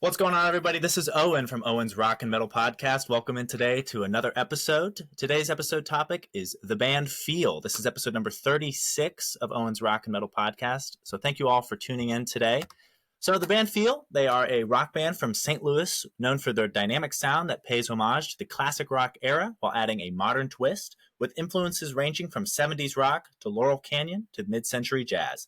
What's going on, everybody? This is Owen from Owen's Rock and Metal Podcast. Welcome in today to another episode. Today's episode topic is the band Feel. This is episode number 36 of Owen's Rock and Metal Podcast. So thank you all for tuning in today. So the band Feel, they are a rock band from St. Louis, known for their dynamic sound that pays homage to the classic rock era while adding a modern twist, with influences ranging from 70s rock to Laurel Canyon to mid-century jazz.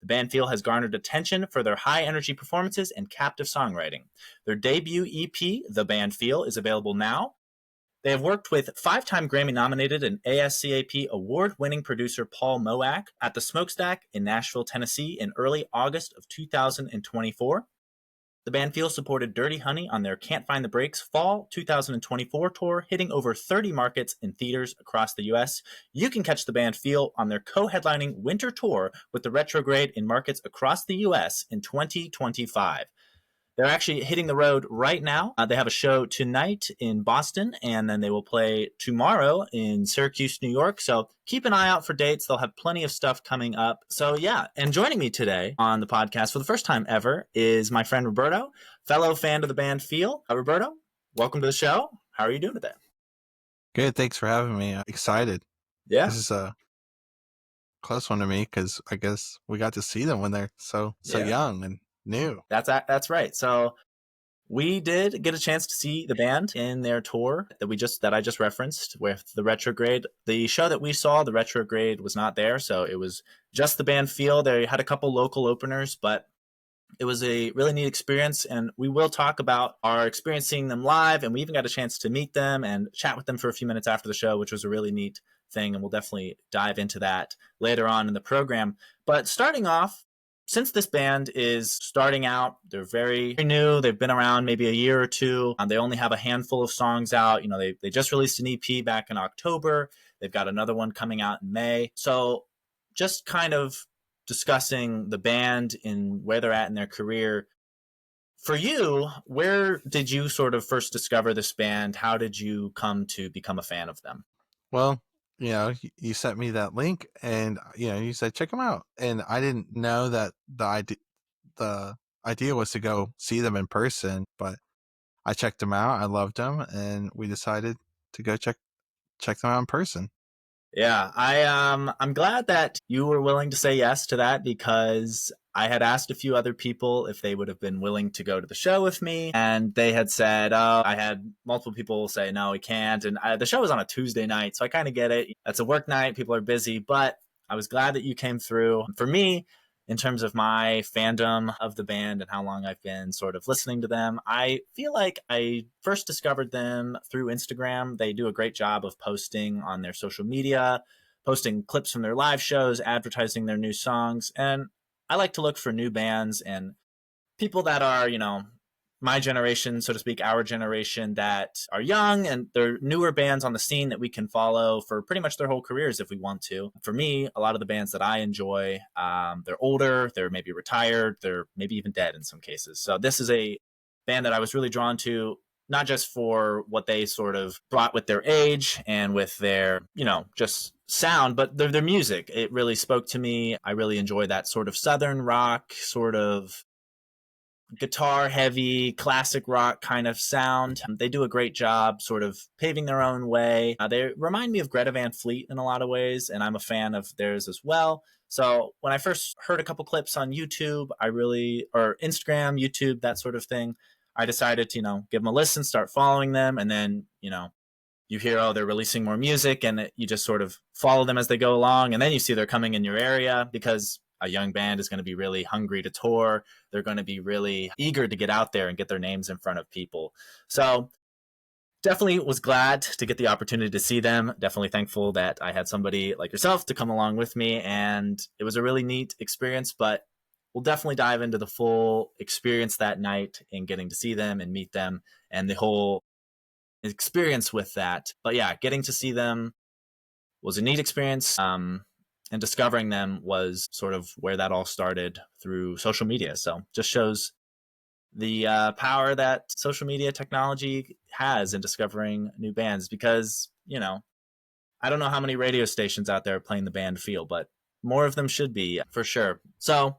The band Feel has garnered attention for their high-energy performances and captive songwriting. Their debut EP, The Band Feel, is available now. They have worked with five-time Grammy-nominated and ASCAP award-winning producer Paul Moak at the Smokestack in Nashville, Tennessee in early August of 2024. The band Feel supported Dirty Honey on their Can't Find the Breaks Fall 2024 tour, hitting over 30 markets and theaters across the U.S. You can catch the band Feel on their co-headlining winter tour with the Retrograde in markets across the U.S. in 2025. They're actually hitting the road right now. They have a show tonight in Boston, and then they will play tomorrow in Syracuse, New York. So keep an eye out for dates. They'll have plenty of stuff coming up. So yeah, and joining me today on the podcast for the first time ever is my friend Roberto, fellow fan of the band Feel. Roberto, welcome to the show. How are you doing today? Good. Thanks for having me. Excited. Yeah. This is a close one to me because I guess we got to see them when they're so young and new. That's right. So we did get a chance to see the band in their tour that I just referenced with the Retrograde. The show that we saw, the Retrograde, was not there, so it was just the band Feel. They had a couple local openers, but it was a really neat experience, and we will talk about our experience seeing them live, and we even got a chance to meet them and chat with them for a few minutes after the show, which was a really neat thing, and we'll definitely dive into that later on in the program. But starting off, since this band is starting out, they're very new. They've been around maybe a year or two. They only have a handful of songs out. You know, they just released an EP back in October. They've got another one coming out in May. So just kind of discussing the band and where they're at in their career. For you, where did you sort of first discover this band? How did you come to become a fan of them? Well, you sent me that link and, you said, check them out. And I didn't know that the idea was to go see them in person, but I checked them out. I loved them, and we decided to go check them out in person. Yeah, I'm glad that you were willing to say yes to that, because I had asked a few other people if they would have been willing to go to the show with me, and they had said, oh, I had multiple people say, no, we can't. And the show was on a Tuesday night, so I kind of get it. That's a work night. People are busy, but I was glad that you came through. For me, in terms of my fandom of the band and how long I've been sort of listening to them, I feel like I first discovered them through Instagram. They do a great job of posting on their social media, posting clips from their live shows, advertising their new songs. And I like to look for new bands and people that are, my generation, so to speak, our generation, that are young, and they're newer bands on the scene that we can follow for pretty much their whole careers if we want to. For me, a lot of the bands that I enjoy, they're older, they're maybe retired, they're maybe even dead in some cases. So this is a band that I was really drawn to, not just for what they sort of brought with their age and with their, just sound, but their music. It really spoke to me. I really enjoy that sort of Southern rock, sort of guitar heavy, classic rock kind of sound. They do a great job sort of paving their own way. They remind me of Greta Van Fleet in a lot of ways, and I'm a fan of theirs as well. So when I first heard a couple clips on YouTube, or Instagram, YouTube, that sort of thing, I decided to, give them a listen, start following them. And then, you hear, oh, they're releasing more music, and you just sort of follow them as they go along. And then you see they're coming in your area, because a young band is going to be really hungry to tour. They're going to be really eager to get out there and get their names in front of people. So definitely was glad to get the opportunity to see them. Definitely thankful that I had somebody like yourself to come along with me. And it was a really neat experience, but we'll definitely dive into the full experience that night and getting to see them and meet them and the whole experience with that. But yeah, getting to see them was a neat experience. And discovering them was sort of where that all started, through social media. So just shows the power that social media technology has in discovering new bands, because, I don't know how many radio stations out there playing the band Feel, but more of them should be, for sure. So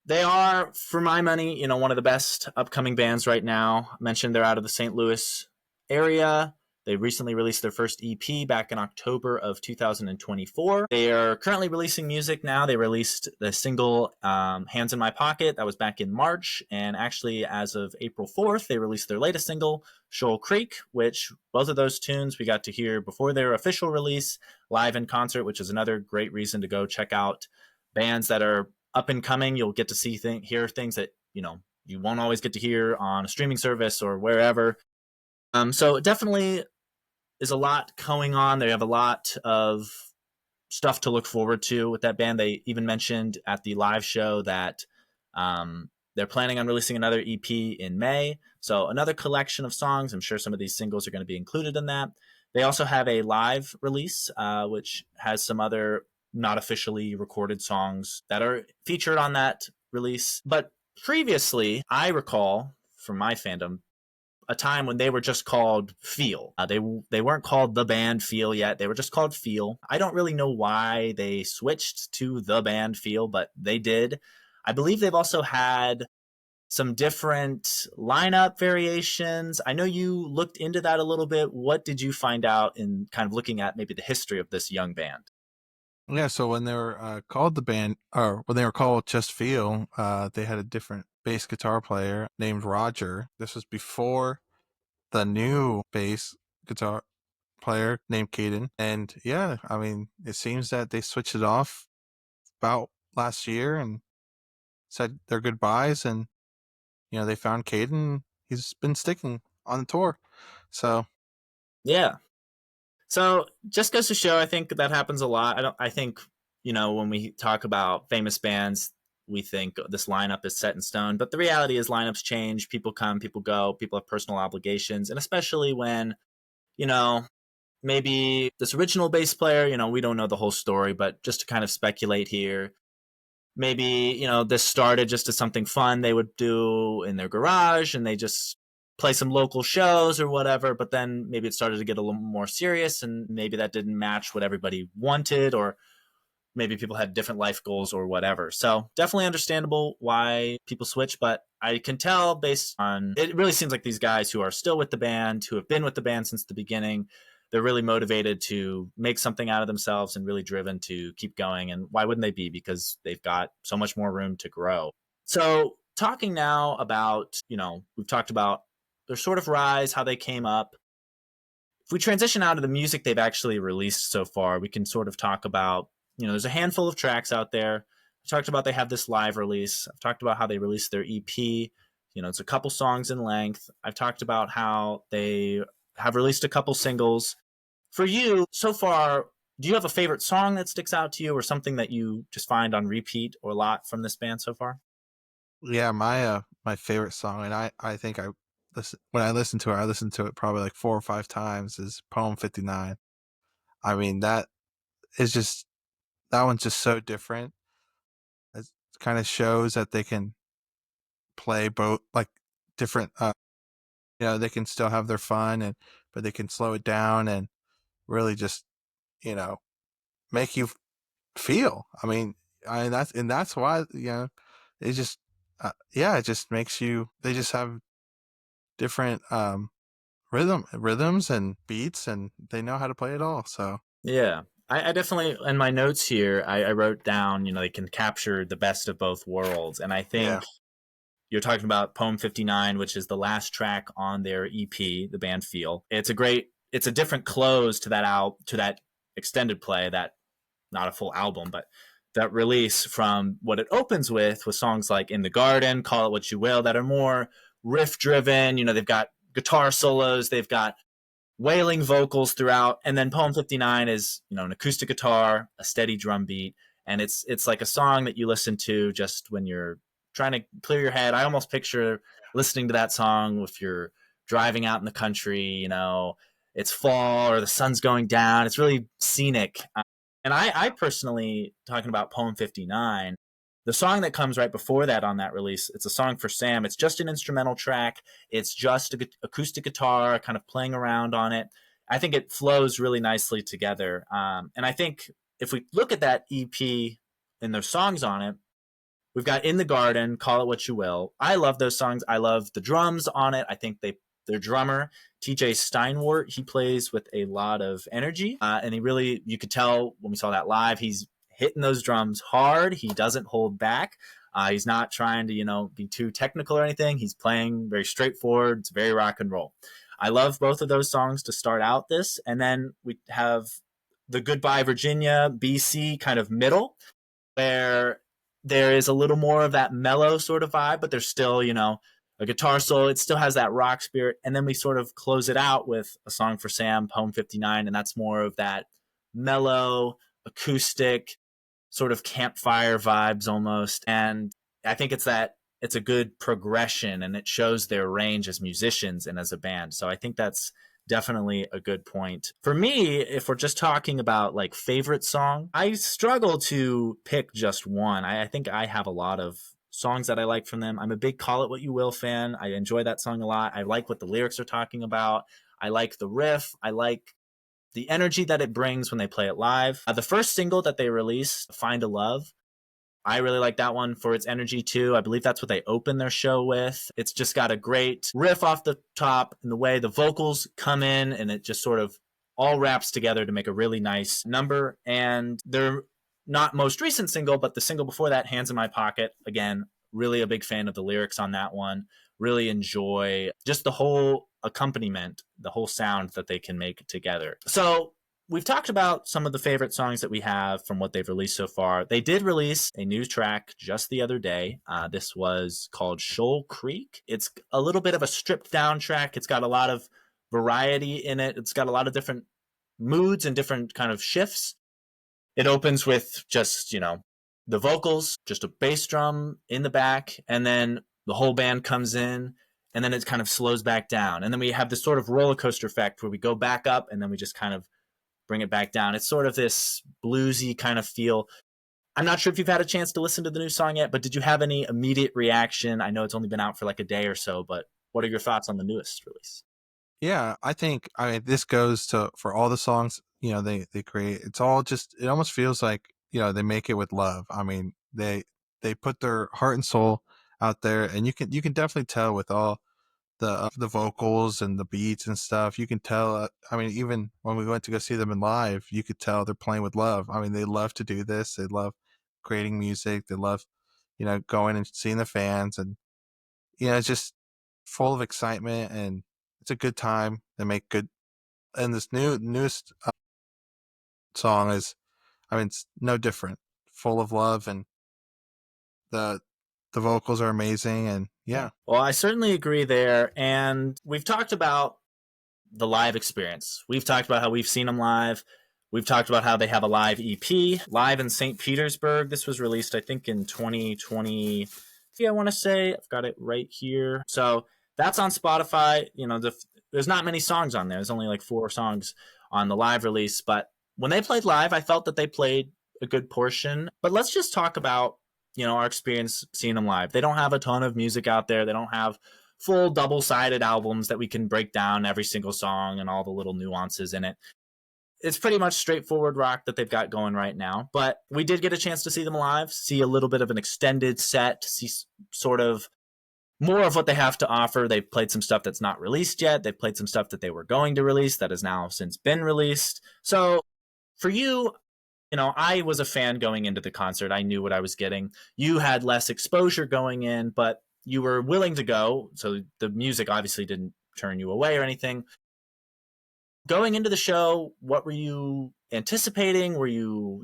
They are, for my money, one of the best upcoming bands right now. I mentioned they're out of the St. Louis area. They recently released their first EP back in October of 2024. They are currently releasing music now. They released the single Hands in My Pocket. That was back in March. And actually, as of April 4th, they released their latest single, Shoal Creek, which both of those tunes we got to hear before their official release live in concert, which is another great reason to go check out bands that are up and coming. You'll get to hear things that you won't always get to hear on a streaming service or wherever. So it definitely is a lot going on. They have a lot of stuff to look forward to with that band. They even mentioned at the live show that they're planning on releasing another EP in May. So another collection of songs. I'm sure some of these singles are going to be included in that. They also have a live release, which has some other not officially recorded songs that are featured on that release. But previously, I recall from my fandom a time when they were just called Feel. They weren't called the band Feel yet. They were just called Feel. I don't really know why they switched to the band Feel, but they did. I believe they've also had some different lineup variations. I know you looked into that a little bit. What did you find out in kind of looking at maybe the history of this young band? Yeah, so when they were called the band, or when they were called Just Feel, they had a different bass guitar player named Roger. This was before the new bass guitar player named Caden. And yeah, I mean, it seems that they switched it off about last year and said their goodbyes. And, they found Caden. He's been sticking on the tour. So, Yeah. So just goes to show, I think that happens a lot. I think, when we talk about famous bands, we think this lineup is set in stone. But the reality is lineups change. People come, people go, people have personal obligations. And especially when, you know, maybe this original bass player, we don't know the whole story, but just to kind of speculate here, maybe this started just as something fun they would do in their garage, and they just play some local shows or whatever, but then maybe it started to get a little more serious, and maybe that didn't match what everybody wanted, or maybe people had different life goals or whatever. So definitely understandable why people switch, but I can tell based on it really seems like these guys who are still with the band, who have been with the band since the beginning, they're really motivated to make something out of themselves and really driven to keep going. And why wouldn't they be? Because they've got so much more room to grow. So talking now about, we've talked about their sort of rise, how they came up. If we transition out of the music they've actually released so far, we can sort of talk about, there's a handful of tracks out there. I talked about they have this live release. I've talked about how they released their EP. It's a couple songs in length. I've talked about how they have released a couple singles. For you, so far, do you have a favorite song that sticks out to you, or something that you just find on repeat or a lot from this band so far? yeah, my favorite song, and I think when I listen to it, I listen to it probably like 4 or 5 times, is Poem 59. I mean, that one's just so different. It kind of shows that they can play both like different they can still have their fun, and but they can slow it down and really just, you know, make you feel. That's why, it just yeah, it just makes you they just have different rhythms and beats, and they know how to play it all. So, Yeah. I definitely, in my notes here, I wrote down, they can capture the best of both worlds. And I yeah. think you're talking about Poem 59, which is the last track on their EP, the band Feel. It's a different close to that extended play, that not a full album, but that release from what it opens with songs like In the Garden, Call It What You Will, that are more riff driven. They've got guitar solos, they've got wailing vocals throughout, and then Poem 59 is an acoustic guitar, a steady drum beat, and it's like a song that you listen to just when you're trying to clear your head. I almost picture listening to that song if you're driving out in the country. It's fall or the sun's going down. It's really scenic. And I personally, talking about Poem 59, the song that comes right before that on that release, it's a song for Sam. It's just an instrumental track. It's just an acoustic guitar kind of playing around on it. I think it flows really nicely together. And I think if we look at that EP and those songs on it, We've got In the Garden, Call It What You Will. I love those songs. I love the drums on it. I think their drummer, TJ Steinwart, he plays with a lot of energy. And he really, you could tell when we saw that live, he's hitting those drums hard. He doesn't hold back. He's not trying to, be too technical or anything. He's playing very straightforward. It's very rock and roll. I love both of those songs to start out this. And then we have the Goodbye Virginia, BC kind of middle, where there is a little more of that mellow sort of vibe, but there's still, a guitar solo. It still has that rock spirit. And then we sort of close it out with a song for Sam, Poem 59. And that's more of that mellow, acoustic, sort of campfire vibes almost. And I think it's a good progression and it shows their range as musicians and as a band. So I think that's definitely a good point. For me, if we're just talking about like favorite song, I struggle to pick just one. I think I have a lot of songs that I like from them. I'm a big Call It What You Will fan. I enjoy that song a lot. I like what the lyrics are talking about. I like the riff. I like the energy that it brings when they play it live. The first single that they released, Find a Love, I really like that one for its energy too. I believe that's what they open their show with. It's just got a great riff off the top and the way the vocals come in and it just sort of all wraps together to make a really nice number. And their not most recent single, but the single before that, Hands in My Pocket, again, really a big fan of the lyrics on that one. Really enjoy just the whole accompaniment, the whole sound that they can make together. So we've talked about some of the favorite songs that we have from what they've released so far. They did release a new track just the other day. This was called Shoal Creek. It's a little bit of a stripped down track. It's got a lot of variety in it. It's got a lot of different moods and different kind of shifts. It opens with just, the vocals, just a bass drum in the back, and then the whole band comes in, and then it kind of slows back down. And then we have this sort of roller coaster effect where we go back up and then we just kind of bring it back down. It's sort of this bluesy kind of feel. I'm not sure if you've had a chance to listen to the new song yet, but did you have any immediate reaction? I know it's only been out for like a day or so, but what are your thoughts on the newest release? Yeah, I mean this goes to for all the songs, they create. It's all just it almost feels like, they make it with love. I mean, they put their heart and soul out there, and you can definitely tell with all the vocals and the beats and stuff. You can tell, I mean, even when we went to go see them in live, you could tell they're playing with love. I mean, they love to do this. They love creating music. They love, going and seeing the fans, and it's just full of excitement, and it's a good time. They make good, and this newest song is, I mean, it's no different. Full of love, and the the vocals are amazing, and Yeah. yeah. Well, I certainly agree there. And we've talked about the live experience. We've talked about how we've seen them live. We've talked about how they have a live EP live in St. Petersburg. This was released, I think, in 2020. I want to say I've got it right here. So that's on Spotify. There's not many songs on there. There's only like 4 songs on the live release. But when they played live, I felt that they played a good portion. But let's just talk about our experience seeing them live. They don't have a ton of music out there. They don't have full double-sided albums that we can break down every single song and all the little nuances in it. It's pretty much straightforward rock that they've got going right now. But we did get a chance to see them live, see a little bit of an extended set, see sort of more of what they have to offer. They've played some stuff that's not released yet. They've played some stuff that they were going to release that has now since been released. So for you, I was a fan going into the concert. I knew what I was getting. You had less exposure going in, but you were willing to go. So the music obviously didn't turn you away or anything. Going into the show, what were you anticipating? Were you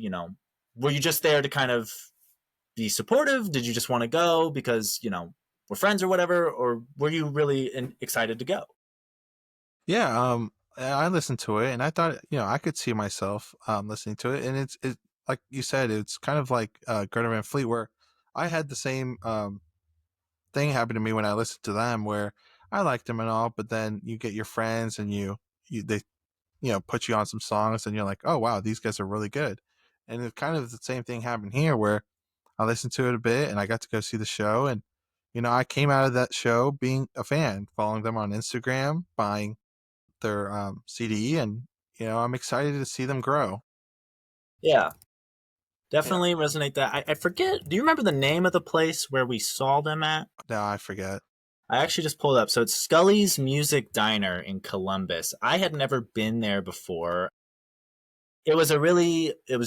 just there to kind of be supportive? Did you just want to go because, we're friends or whatever? Or were you really excited to go? Yeah, I listened to it, and I thought, I could see myself listening to it, and it like you said, it's kind of like Greta Van Fleet, where I had the same thing happen to me when I listened to them, where I liked them and all, but then you get your friends and they put you on some songs, and you're like, oh wow, these guys are really good, and it's kind of the same thing happened here, where I listened to it a bit, and I got to go see the show, and I came out of that show being a fan, following them on Instagram, buying their CD, and I'm excited to see them grow. Yeah. Yeah. Definitely resonate that. I forget. Do you remember the name of the place where we saw them at? No, I forget. I actually just pulled up. So it's Scully's Music Diner in Columbus. I had never been there before. It was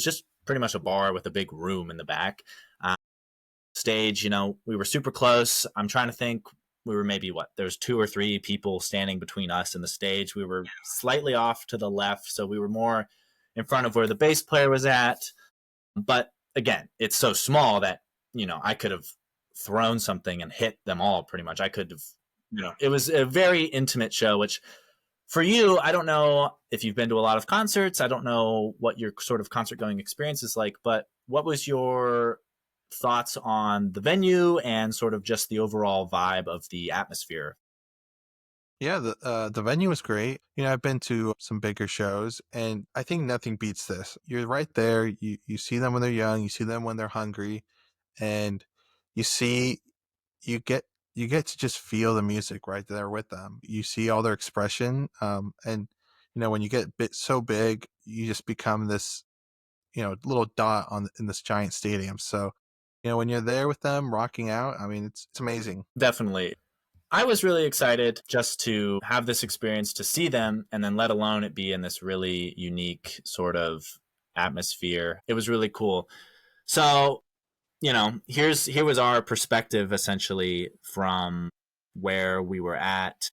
just pretty much a bar with a big room in the back. Uh, Stage, we were super close. I'm trying to think. We were maybe what? There's two or three people standing between us and the stage. We were slightly off to the left, so we were more in front of where the bass player was at. But again, it's so small that I could have thrown something and hit them all pretty much. I could have, it was a very intimate show, which for you, I don't know if you've been to a lot of concerts. I don't know what your sort of concert going experience is like, but what was your thoughts on the venue and sort of just the overall vibe of the atmosphere? Yeah, the venue was great. I've been to some bigger shows, and I think nothing beats this. You're right there. You see them when they're young. You see them when they're hungry, and you see you get you get to just feel the music right there with them. You see all their expression, and when you get bit so big, you just become this little dot on in this giant stadium. So when you're there with them rocking out, I mean it's amazing. Definitely. I was really excited just to have this experience to see them, and then let alone it be in this really unique sort of atmosphere. It was really cool. So, here was our perspective essentially from where we were at.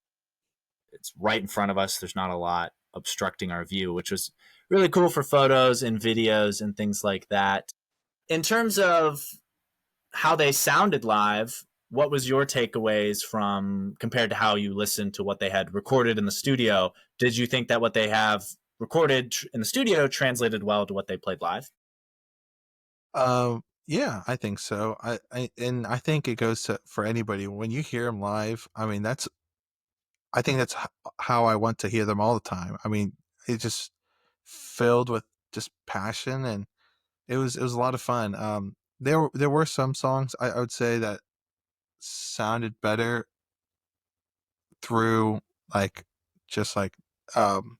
It's right in front of us. There's not a lot obstructing our view, which was really cool for photos and videos and things like that. In terms of how they sounded live, what was your takeaways from compared to how you listened to what they had recorded in the studio? Did you think that what they have recorded in the studio translated well to what they played live? Yeah, I think so. I think it goes to for anybody when you hear them live. I mean, I think that's how I want to hear them all the time. I mean, it just filled with just passion, and it was a lot of fun. There were some songs I would say that sounded better through like just like um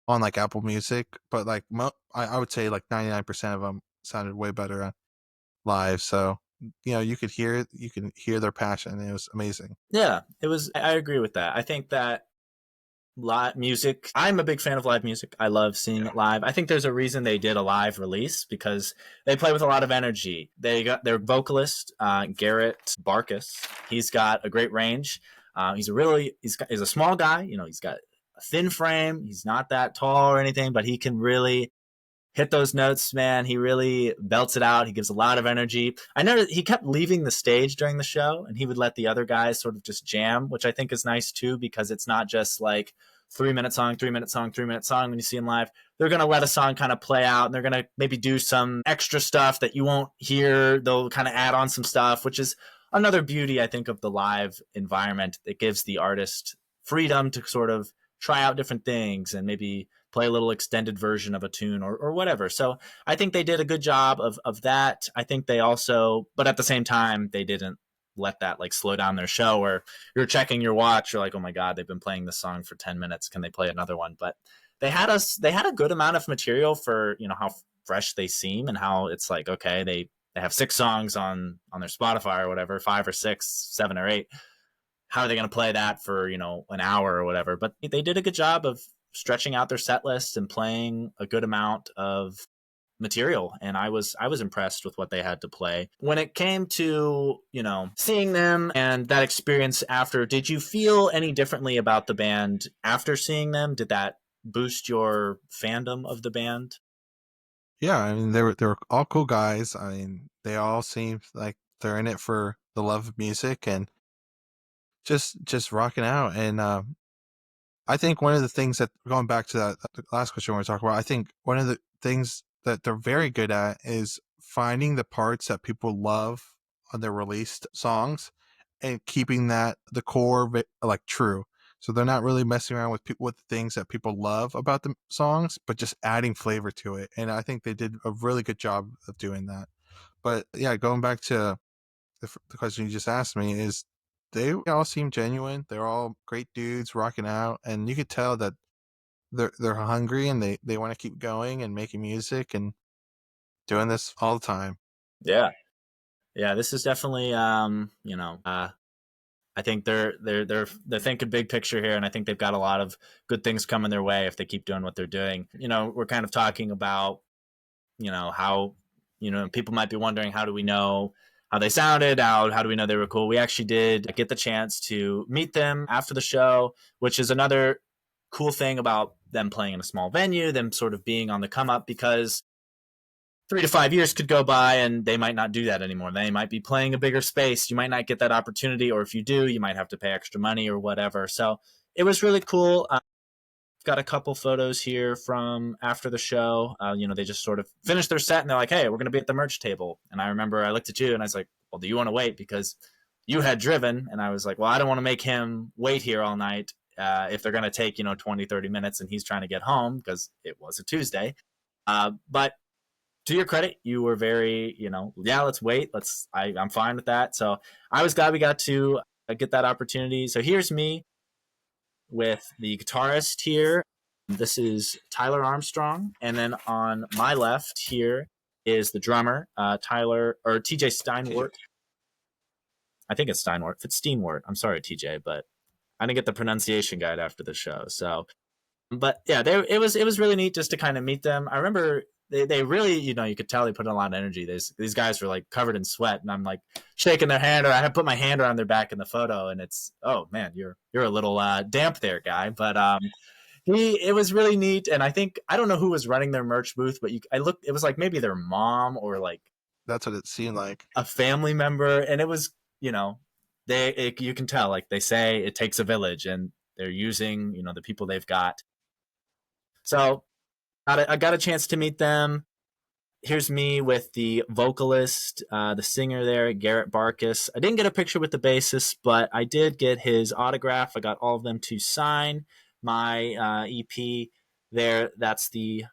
on like Apple Music, but like I would say like 99% of them sounded way better live. So you can hear their passion. It was amazing. Yeah, it was. I agree with that. I think that live music, I'm a big fan of live music. I love seeing it live. I think there's a reason they did a live release because they play with a lot of energy. They got their vocalist, Garrett Barkus. He's got a great range. He's a small guy. He's got a thin frame. He's not that tall or anything, but he can really hit those notes, man. He really belts it out. He gives a lot of energy. I know that he kept leaving the stage during the show, and he would let the other guys sort of just jam, which I think is nice too, because it's not just like 3 minute song, 3 minute song, 3 minute song. When you see him live, they're going to let a song kind of play out, and they're going to maybe do some extra stuff that you won't hear. They'll kind of add on some stuff, which is another beauty, I think, of the live environment. It gives the artist freedom to sort of try out different things and maybe play a little extended version of a tune or whatever. So I think they did a good job of that. I think they also, but at the same time, they didn't let that like slow down their show where you're checking your watch. You're like, oh my God, they've been playing this song for 10 minutes. Can they play another one? But they had a good amount of material for, how fresh they seem and how it's like, okay, they have 6 songs on their Spotify or whatever, 5 or 6, 7 or 8. How are they going to play that for an hour or whatever? But they did a good job of stretching out their set list and playing a good amount of material, and I was impressed with what they had to play. When it came to seeing them and that experience after, did you feel any differently about the band after seeing them? Did that boost your fandom of the band? Yeah, I mean they were all cool guys. I mean they all seemed like they're in it for the love of music and just rocking out. And I think one of the things that going back to that the last question we want to talk about, I think one of the things that they're very good at is finding the parts that people love on their released songs and keeping that the core of it like true. So they're not really messing around with with the things that people love about the songs, but just adding flavor to it. And I think they did a really good job of doing that. But yeah, going back to the question you just asked me is they all seem genuine. They're all great dudes rocking out, and you could tell that they're hungry and they want to keep going and making music. And doing this all the time. Yeah. Yeah, this is definitely I think they're thinking big picture here, and I think they've got a lot of good things coming their way if they keep doing what they're doing. We're kind of talking about how people might be wondering, how do we know how they sounded, how do we know they were cool. We actually did get the chance to meet them after the show, which is another cool thing about them playing in a small venue, them sort of being on the come up, because 3 to 5 years could go by and they might not do that anymore. They might be playing a bigger space. You might not get that opportunity, or if you do, you might have to pay extra money or whatever. So it was really cool. Got a couple photos here from after the show. They just sort of finished their set and they're like, "Hey, we're going to be at the merch table." And I remember I looked at you and I was like, "Well, do you want to wait because you had driven?" And I was like, "Well, I don't want to make him wait here all night if they're going to take 20, 30 minutes and he's trying to get home because it was a Tuesday." But to your credit, you were very, yeah, let's wait. I'm fine with that. So I was glad we got to get that opportunity. So here's me with the guitarist here. This is Tyler Armstrong. And then on my left here is the drummer, Tyler, or TJ Steinwart. I think it's Steinwart. If it's Steinwart, I'm sorry, TJ, but I didn't get the pronunciation guide after the show. So, but yeah, it was really neat just to kind of meet them. I remember they really, you could tell they put in a lot of energy. These guys were like covered in sweat, and I'm like shaking their hand, or I had put my hand around their back in the photo, and it's, oh man, you're a little damp there, guy. But it was really neat, and I don't know who was running their merch booth, but I looked, it was like maybe their mom or like That's what it seemed like. a family member, and it was, you can tell, like they say, it takes a village, and they're using the people they've got. So I got a chance to meet them. Here's me with the vocalist, the singer there, Garrett Barkus. I didn't get a picture with the bassist, but I did get his autograph. I got all of them to sign my EP there. That's the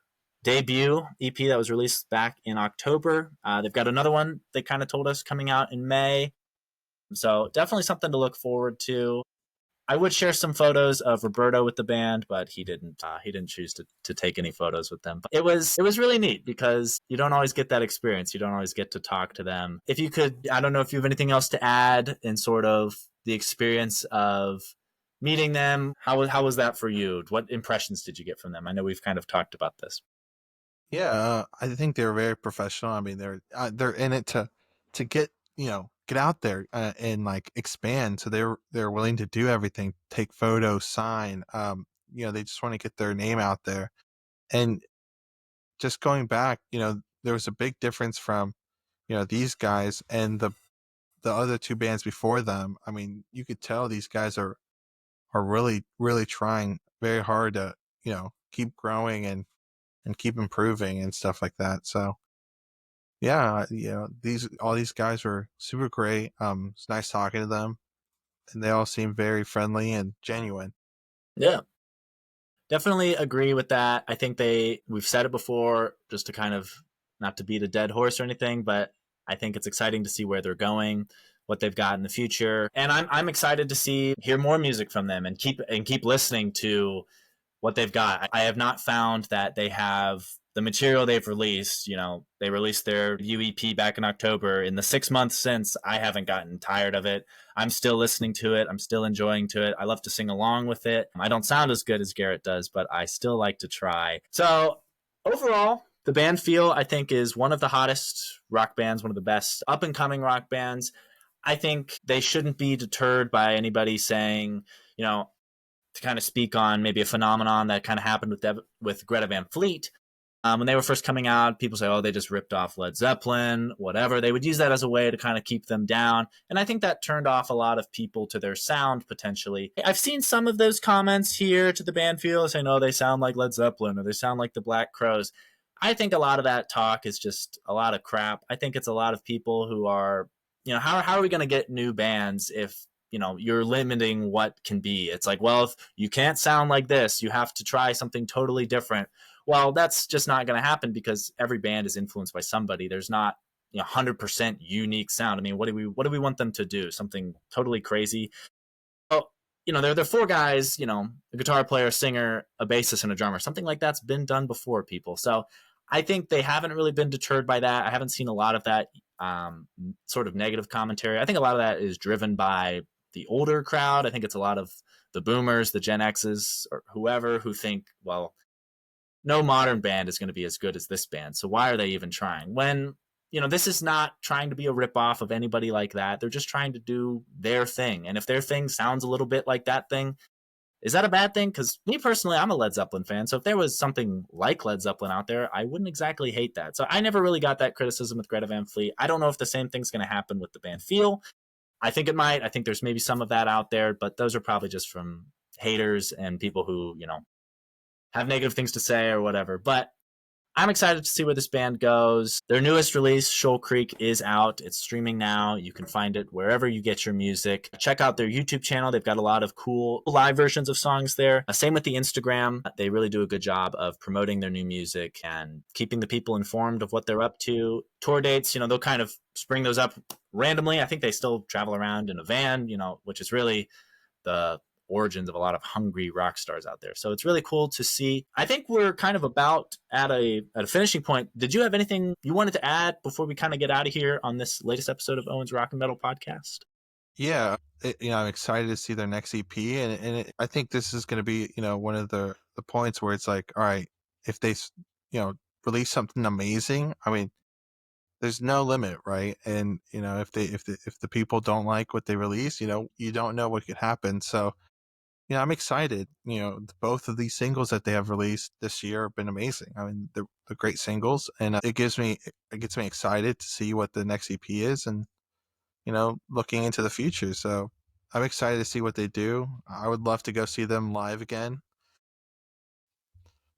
debut EP that was released back in October. They've got another one they kind of told us coming out in May. So definitely something to look forward to. I would share some photos of Roberto with the band, but he didn't. He didn't choose to take any photos with them. But it was really neat because you don't always get that experience. You don't always get to talk to them. If you could, I don't know if you have anything else to add in sort of the experience of meeting them. How was that for you? What impressions did you get from them? I know we've kind of talked about this. Yeah, I think they're very professional. I mean, they're in it to get get out there and like expand. So they're willing to do everything, take photos, sign. They just want to get their name out there. And just going back, there was a big difference from these guys and the other two bands before them. I mean, you could tell these guys are really really trying very hard to keep growing and keep improving and stuff like that. So yeah, these all these guys were super great. It's nice talking to them, and they all seem very friendly and genuine. Yeah, definitely agree with that. I think we've said it before, just to kind of not to beat a dead horse or anything, but I think it's exciting to see where they're going, what they've got in the future, and I'm excited to hear more music from them and keep listening to what they've got. I have not found that they have the material they've released. They released their UEP back in October. In the 6 months since, I haven't gotten tired of it. I'm still listening to it. I'm still enjoying to it. I love to sing along with it. I don't sound as good as Garrett does, but I still like to try. So overall, the band Feel, I think, is one of the hottest rock bands, one of the best up and coming rock bands. I think they shouldn't be deterred by anybody saying, to kind of speak on maybe a phenomenon that kind of happened with Greta Van Fleet. When they were first coming out, people say, oh, they just ripped off Led Zeppelin, whatever. They would use that as a way to kind of keep them down. And I think that turned off a lot of people to their sound, potentially. I've seen some of those comments here to the band Feel saying, oh, they sound like Led Zeppelin or they sound like the Black Crowes. I think a lot of that talk is just a lot of crap. I think it's a lot of people who are, how are we going to get new bands if you're limiting what can be? It's like, well, if you can't sound like this, you have to try something totally different. Well, that's just not going to happen because every band is influenced by somebody. There's not 100% unique sound. I mean, what do we want them to do? Something totally crazy? Oh, they're four guys. A guitar player, a singer, a bassist, and a drummer. Something like that's been done before, people. So I think they haven't really been deterred by that. I haven't seen a lot of that sort of negative commentary. I think a lot of that is driven by the older crowd. I think it's a lot of the boomers, the Gen X's, or whoever who think, well, no modern band is going to be as good as this band. So why are they even trying? When, this is not trying to be a ripoff of anybody like that. They're just trying to do their thing. And if their thing sounds a little bit like that thing, is that a bad thing? Because me personally, I'm a Led Zeppelin fan. So if there was something like Led Zeppelin out there, I wouldn't exactly hate that. So I never really got that criticism with Greta Van Fleet. I don't know if the same thing's going to happen with the band Feel. I think it might. I think there's maybe some of that out there, but those are probably just from haters and people who, have negative things to say or whatever. But I'm excited to see where this band goes. Their newest release, Shoal Creek, is out. It's streaming now. You can find it wherever you get your music. Check out their YouTube channel. They've got a lot of cool live versions of songs there. Same with the Instagram. They really do a good job of promoting their new music and keeping the people informed of what they're up to. Tour dates, they'll kind of spring those up randomly. I think they still travel around in a van, which is really the origins of a lot of hungry rock stars out there. So it's really cool to see. I think we're kind of about at a finishing point. Did you have anything you wanted to add before we kind of get out of here on this latest episode of Owen's Rock and Metal Podcast? Yeah, I'm excited to see their next EP, and I think this is going to be, one of the points where it's like, all right, if they, release something amazing, I mean, there's no limit, right? And if the people don't like what they release, you don't know what could happen. So I'm excited. Both of these singles that they have released this year have been amazing. I mean, they're great singles, and it gets me excited to see what the next EP is, and looking into the future. So I'm excited to see what they do. I would love to go see them live again.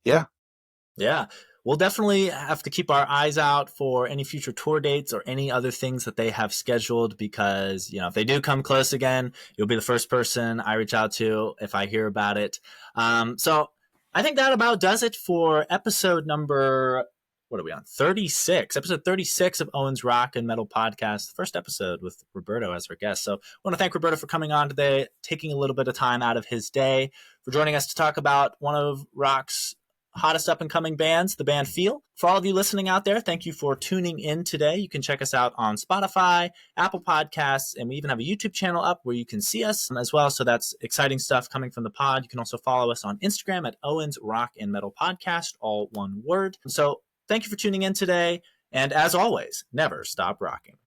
Yeah. Yeah. We'll definitely have to keep our eyes out for any future tour dates or any other things that they have scheduled because, if they do come close again, you'll be the first person I reach out to if I hear about it. So I think that about does it for episode number, what are we on? 36, episode 36 of Owen's Rock and Metal Podcast, the first episode with Roberto as our guest. So I want to thank Roberto for coming on today, taking a little bit of time out of his day, for joining us to talk about one of rock's hottest up-and-coming bands, the band Feel. For all of you listening out there, thank you for tuning in today. You can check us out on Spotify, Apple Podcasts, and we even have a YouTube channel up where you can see us as well. So that's exciting stuff coming from the pod. You can also follow us on Instagram at Owen's Rock and Metal Podcast, all one word. So thank you for tuning in today. And as always, never stop rocking.